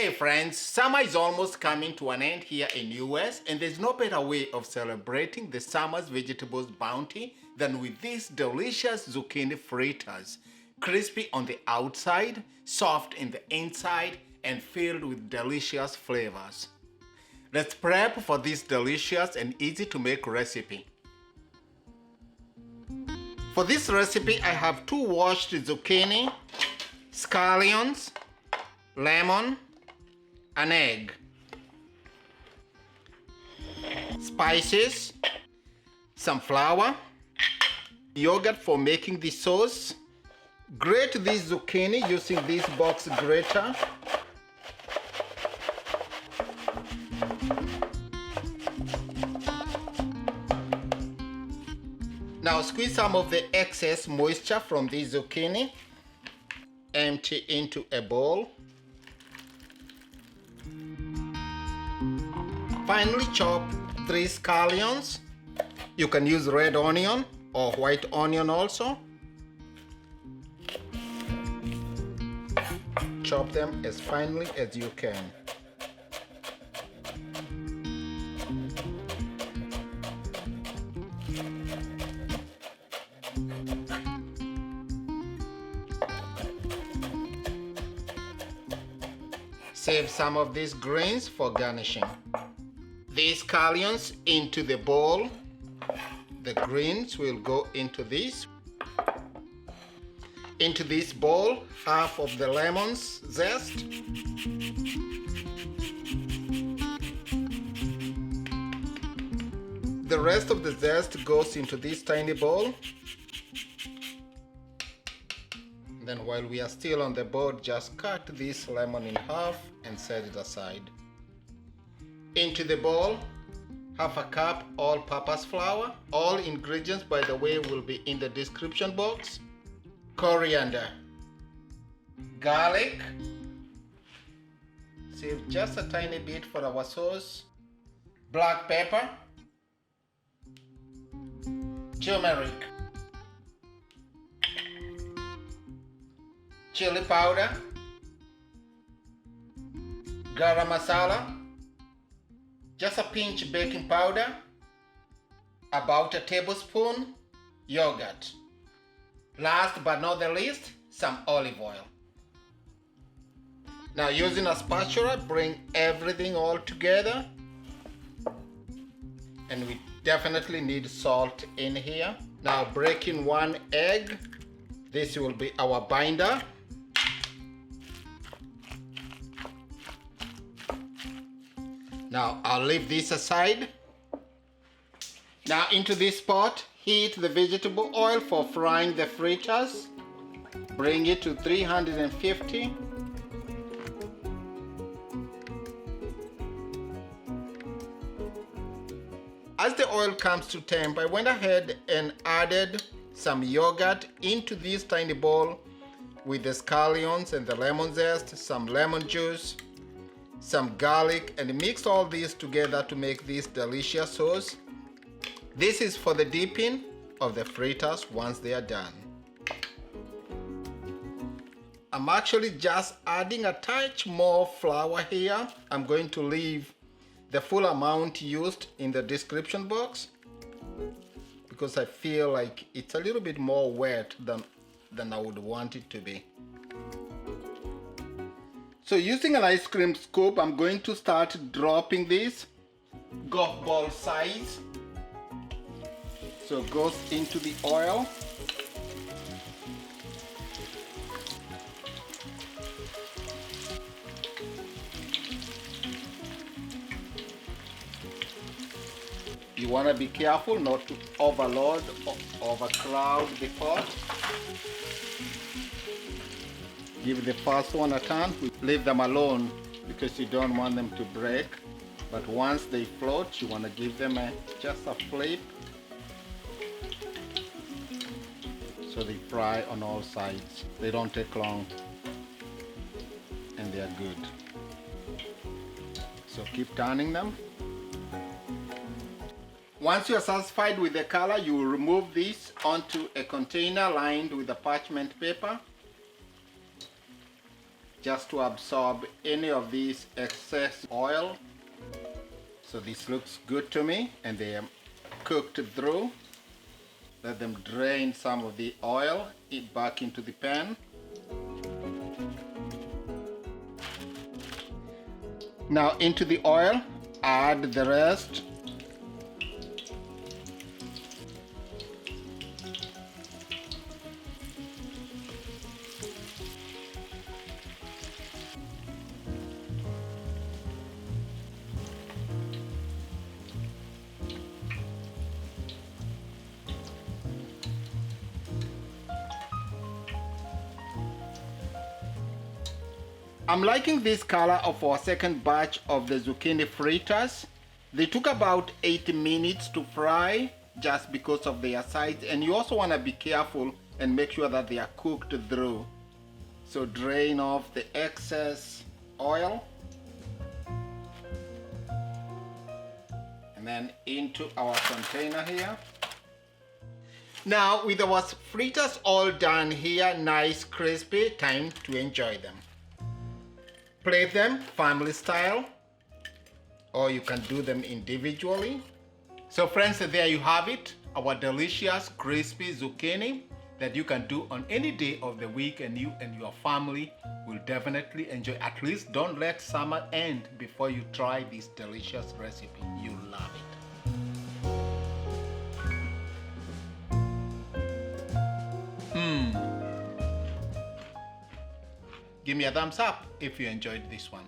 Hey friends, summer is almost coming to an end here in US, and there's no better way of celebrating the summer's vegetables bounty than with these delicious zucchini fritters. Crispy on the outside, soft in the inside, and filled with delicious flavors. Let's prep for this delicious and easy to make recipe. For this recipe, I have 2 washed zucchini, scallions, lemon, an egg, spices, some flour, yogurt for making the sauce. Grate this zucchini using this box grater. Now squeeze some of the excess moisture from the zucchini. Empty into a bowl. Finely chop 3 scallions. You can use red onion or white onion also. Chop them as finely as you can. Save some of these greens for garnishing. These scallions into the bowl. The greens will go into this. Into this bowl, half of the lemon's zest. The rest of the zest goes into this tiny bowl. Then while we are still on the board, just cut this lemon in half and set it aside. Into the bowl, half a cup all-purpose flour. All ingredients, by the way, will be in the description box. Coriander, garlic, save just a tiny bit for our sauce, black pepper, turmeric, chili powder, garam masala, just a pinch baking powder, about a tablespoon yogurt. Last but not the least, some olive oil. Now using a spatula, bring everything all together. And we definitely need salt in here. Now break in 1 egg. This will be our binder. Now I'll leave this aside. Now into this pot, heat the vegetable oil for frying the fritters. Bring it to 350. As the oil comes to temp, I went ahead and added some yogurt into this tiny bowl with the scallions and the lemon zest, some lemon juice, some garlic, and mix all these together to make this delicious sauce. This is for the dipping of the fritters once they are done. I'm actually just adding a touch more flour here. I'm going to leave the full amount used in the description box because I feel like it's a little bit more wet than I would want it to be. So using an ice cream scoop, I'm going to start dropping this golf ball size. So it goes into the oil. You want to be careful not to overload or overcrowd the pot. Give the first one a turn. Leave them alone because you don't want them to break. But once they float, you want to give them just a flip. So they fry on all sides. They don't take long and they are good. So keep turning them. Once you are satisfied with the color, you will remove this onto a container lined with a parchment paper. just to absorb any of this excess oil. So this looks good to me, and they are cooked through. Let them drain some of the oil back into the pan. Now into the oil, add the rest. I'm liking this color of our second batch of the zucchini fritters. They took about 8 minutes to fry just because of their size, and you also want to be careful and make sure that they are cooked through. So drain off the excess oil and then into our container here. Now with our fritters all done here, nice crispy, time to enjoy them. Plate them family style, or you can do them individually. So friends, there you have it, our delicious crispy zucchini that you can do on any day of the week, and you and your family will definitely enjoy. At least don't let summer end before you try this delicious recipe. You'll love it. Give me a thumbs up if you enjoyed this one.